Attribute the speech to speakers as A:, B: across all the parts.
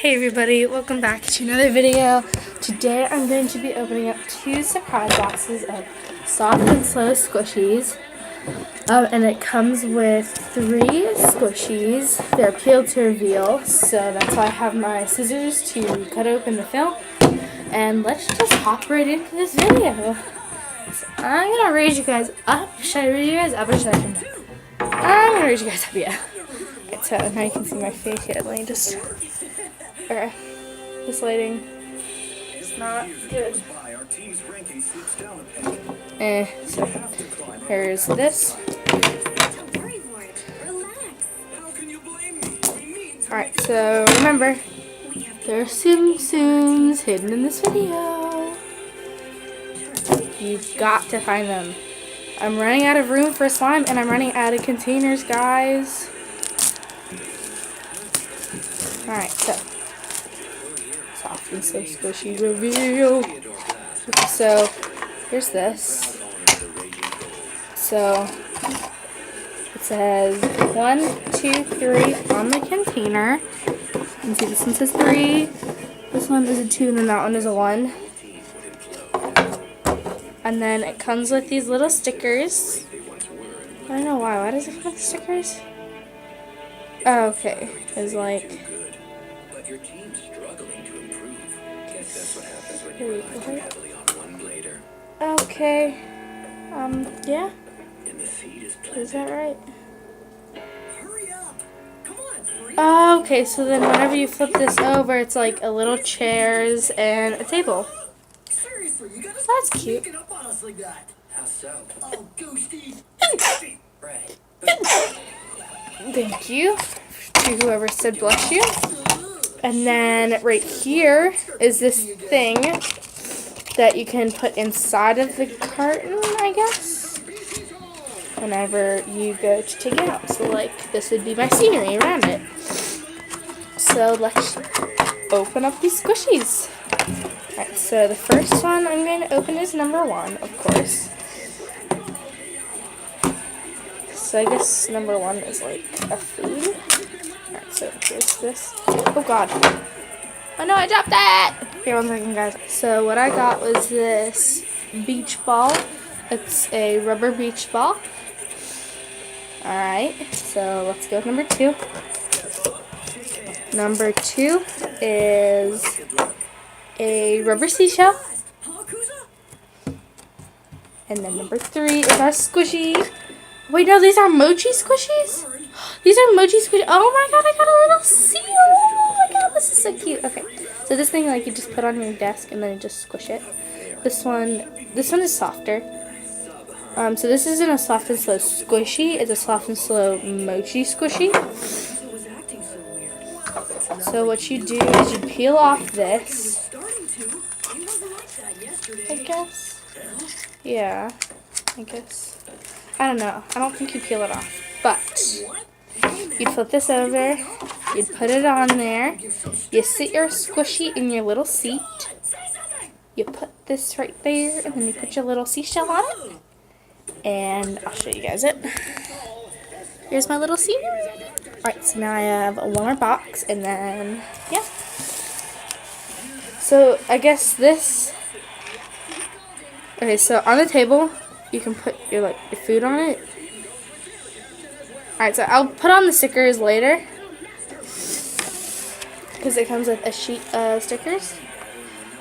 A: Hey everybody, welcome back to another video. Today I'm going to be opening up 2 surprise boxes of soft and slow squishies. And it comes with 3 squishies. They're peeled to reveal, so that's why I have my scissors to cut open the film. And let's just hop right into this video. So I'm going to raise you guys up. Should I raise you guys up or should I come down? I'm going to raise you guys up, yeah. Okay, so now you can see my face here. Let me just... Okay, this lighting is not good. So here's this. Alright, so remember, there are Tsum Tsums hidden in this video. You've got to find them. I'm running out of room for slime and I'm running out of containers, guys. Alright, so soft and so squishy reveal. Okay, so here's this. So it says 1, 2, 3 on the container. You can see this one says 3. This one is a 2, and then that one is a 1. And then it comes with these little stickers. I don't know why. Why does it come with stickers? Oh, okay. It's like.
B: Your team's struggling to improve. Guess that's what happens when you rely heavily on one blader.
A: Okay. Yeah.
B: And the seed is
A: that right?
B: Hurry up. Come on,
A: Okay, so then whenever you flip this over, it's like a little chairs and a table.
B: Seriously, you gotta
A: That's cute.
B: up on us like that. How so? Oh, ghosty. Right.
A: Thank you to whoever said bless you. And then right here is this thing that you can put inside of the carton, I guess, whenever you go to take it out. So like this would be my scenery around it. So let's open up these squishies. Alright, so the first one I'm going to open is number 1, of course. So I guess number 1 is like a food. Alright, so here's this. Oh god. Oh no, I dropped that! Here, one second, guys. So what I got was this beach ball. It's a rubber beach ball. Alright, so let's go with number 2. Number 2 is a rubber seashell. And then number 3 is our squishy. Wait, no, these are Mochi Squishies? These are Mochi Squishy. Oh my god, I got a little seal. Oh my god, this is so cute. Okay, so this thing, like, you just put on your desk and then you just squish it. This one is softer. So this isn't a soft and slow squishy. It's a soft and slow Mochi Squishy. So what you do is you peel off this. I guess. Yeah, I guess. I don't know. I don't think you peel it off. But you'd flip this over. You'd put it on there. You sit your squishy in your little seat. You put this right there, and then you put your little seashell on it. And I'll show you guys it. Here's my little seat. Alright, so now I have one more box, and then, yeah. So, I guess this... Okay, so on the table, you can put your food on it. Alright, so I'll put on the stickers later, because it comes with a sheet of stickers.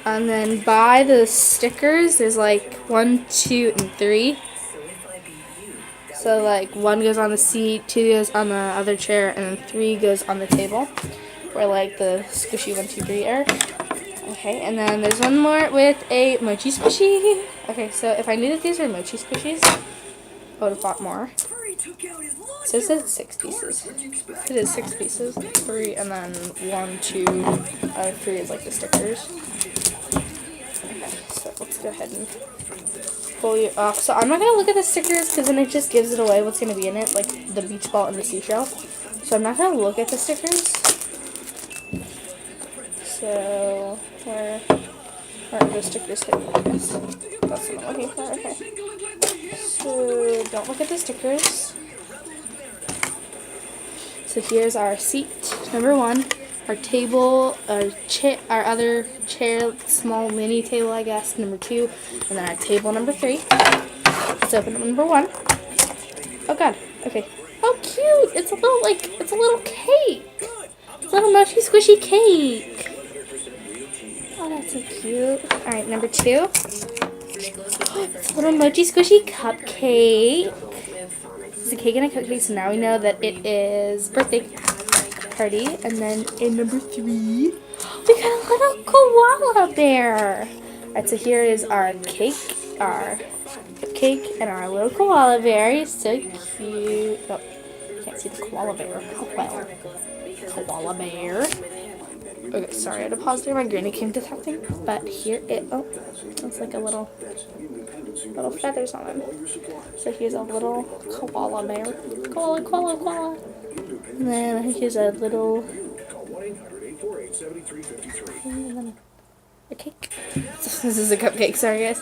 A: And then by the stickers, there's like 1, 2, and 3. So like 1 goes on the seat, 2 goes on the other chair, and then 3 goes on the table, where like the squishy 1, 2, 3 are. Okay, and then there's one more with a Mochi Squishy. Okay, so if I knew that these were Mochi Squishies, I would have bought more. So it says 6 pieces. It is 6 pieces. 3, and then 1, 2, 3 is like the stickers. Okay, so let's go ahead and pull you off. So I'm not going to look at the stickers because then it just gives it away what's going to be in it, like the beach ball and the seashell. So I'm not going to look at the stickers. So, where are the stickers hidden? Yes. That's what I'm looking for. Okay. So, don't look at the stickers. So here's our seat, number 1. our table, our other chair, small mini table, I guess, number 2, and then our table number 3. Let's open up number 1. Oh god. Okay. Oh, cute! It's a little cake. It's a little Mochi Squishy cake. Oh, that's so cute. All right, number 2. It's a little Mochi Squishy cupcake. It's a cake and a cupcake, so now we know that it is birthday party. And then in number 3, we got a little koala bear. Alright, so here is our cake, our cupcake, and our little koala bear. He's so cute. Oh, can't see the koala bear. Oh well. Koala bear. Okay, sorry, I had to pause there. My granny came detecting. But here it, oh, it's like a little feathers on him. So here's a little koala bear. Koala, koala, koala. And then here's a little, and then a cake. This is a cupcake, sorry guys.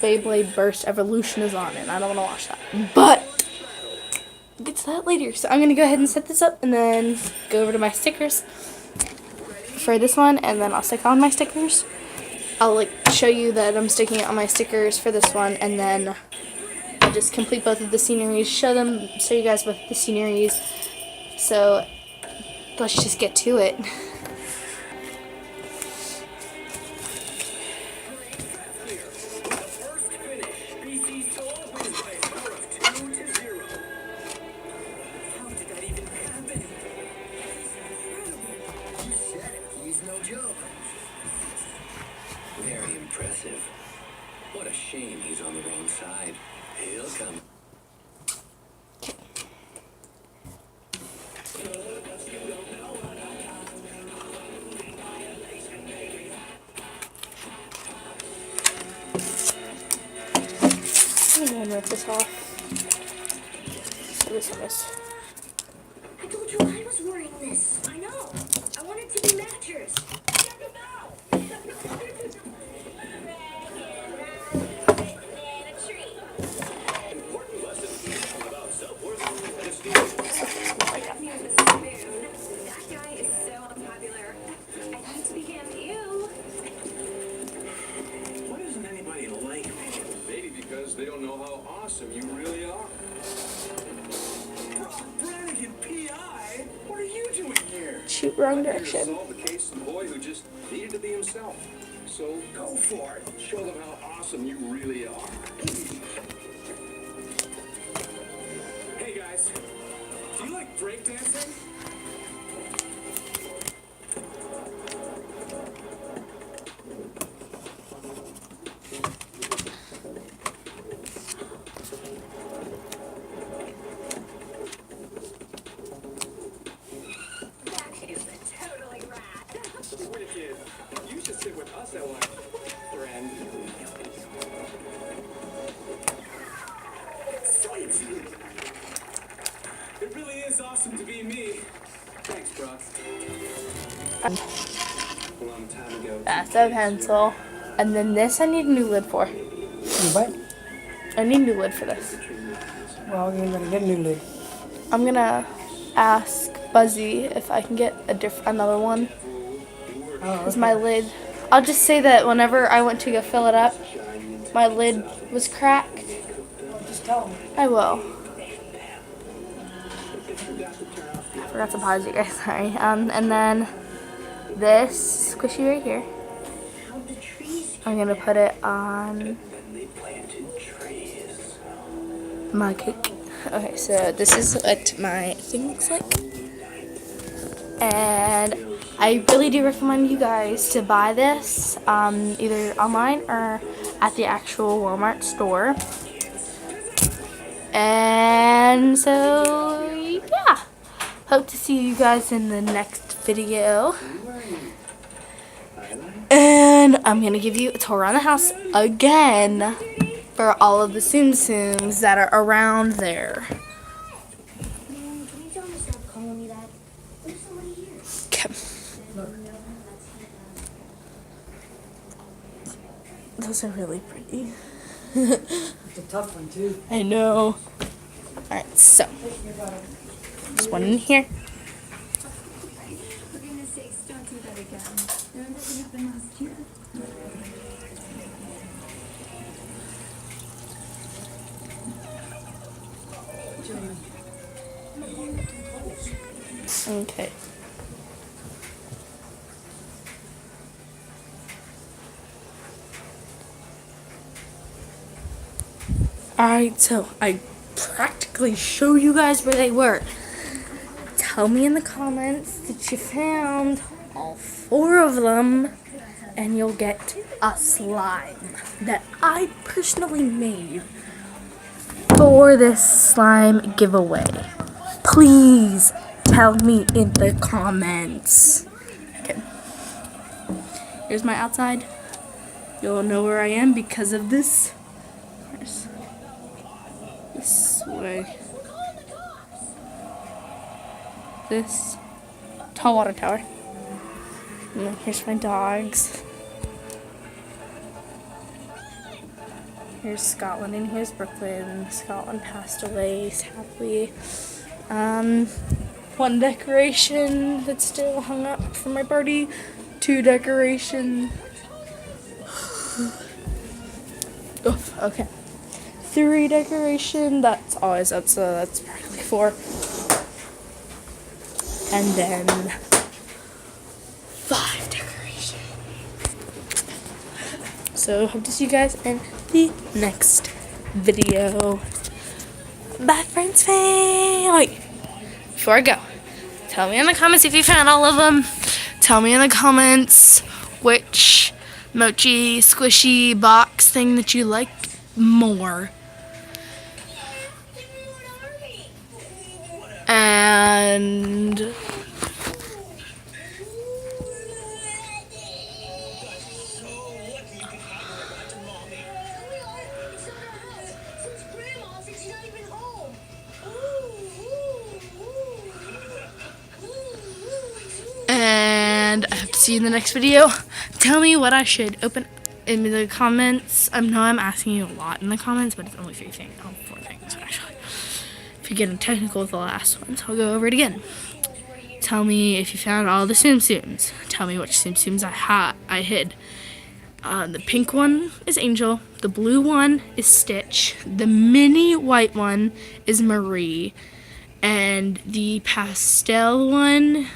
A: Beyblade Burst Evolution is on, and I don't want to watch that. But we'll get to that later. So I'm going to go ahead and set this up and then go over to my stickers for this one, and then I'll stick on my stickers. I'll show you that I'm sticking it on my stickers for this one, and then I'll just complete both of the sceneries, show you guys both the sceneries. So let's just get to it.
B: Very impressive. What a shame he's on the wrong side. He'll come.
A: I'm going to rip this off. So this one is.
C: I told you I was wearing this. I know. I want it to be matchers. That guy is so unpopular. I need to be him. Ew.
B: Why doesn't anybody like me?
D: Maybe because they don't know how awesome you really are.
B: Brannigan, P.I.? What are you doing here?
A: Shoot, wrong
D: I'm here to
A: direction.
D: solve the case of the boy who just needed to be himself. So
B: Go for it.
D: show them how awesome you really are.
B: Hey, guys. Do you like breakdancing?
C: That is totally rad.
D: Wicked. You should sit with us at lunch, friend.
B: Sweet. It really is awesome to be me.
D: Thanks, Brock. A long time ago.
A: That's a pencil. And then this I need a new lid for.
E: What?
A: I need a new lid for this.
E: Well, you're gonna get a new lid.
A: I'm gonna ask Buzzy if I can get another one.
E: Oh,
A: Because my lid, I'll just say that whenever I went to go fill it up, my lid was cracked.
E: just tell them.
A: I will. I forgot to pause you guys, sorry. And then this squishy right here, I'm gonna put it on my cake. Okay, so this is what my thing looks like. And I really do recommend you guys to buy this either online or at the actual Walmart store. And so, yeah. Hope to see you guys in the next video. And I'm going to give you a tour around the house again for all of the Tsum Tsums that are around there.
C: Mom, can you tell him to stop calling me that? There's somebody here.
A: Okay. Those are really pretty.
E: It's a tough one, too.
A: I know. Alright, so there's one in here.
F: sakes, don't do that again. Remember what happened last year?
A: Okay. Alright, so I practically showed you guys where they were. Tell me in the comments that you found all 4 of them, and you'll get a slime that I personally made for this slime giveaway. Please tell me in the comments. Okay. Here's my outside. You'll know where I am because of this. There's this way. This tall water tower. And then here's my dogs. Here's Scotland and here's Brooklyn. Scotland passed away sadly. One decoration that's still hung up from my party. 2 decoration. Oh, okay. 3 decoration. That's always up, so that's practically 4. And then 5 decoration. So hope to see you guys in the next video. Bye, friends, family. Before I go, tell me in the comments if you found all of them. Tell me in the comments which Mochi Squishy box thing that you like more. And I hope to see you in the next video. Tell me what I should open in the comments. I know I'm asking you a lot in the comments, but it's only 4 things actually. If you're getting technical with the last ones, I'll go over it again. Tell me if you found all the Tsum Tsums. Tell me which Tsum Tsums I hid. The pink one is Angel. The blue one is Stitch. The mini white one is Marie. And the pastel one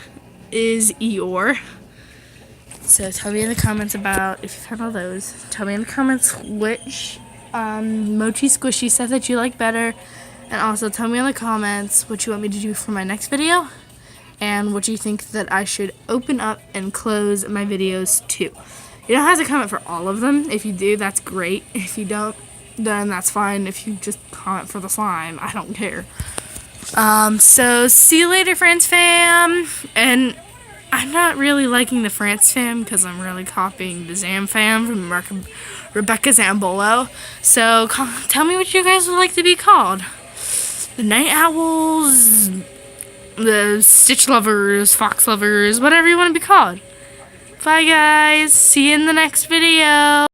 A: is Eeyore. So tell me in the comments about if you found all those. Tell me in the comments which Mochi Squishy stuff that you like better. And also tell me in the comments what you want me to do for my next video. And what you think that I should open up and close my videos to. You don't have to comment for all of them. If you do, that's great. If you don't, then that's fine. If you just comment for the slime, I don't care. So see you later, France fam. And I'm not really liking the France fam because I'm really copying the Zam fam from Rebecca Zambolo. So tell me what you guys would like to be called. The Night Owls, the Stitch Lovers, Fox Lovers, whatever you want to be called. Bye guys. See you in the next video.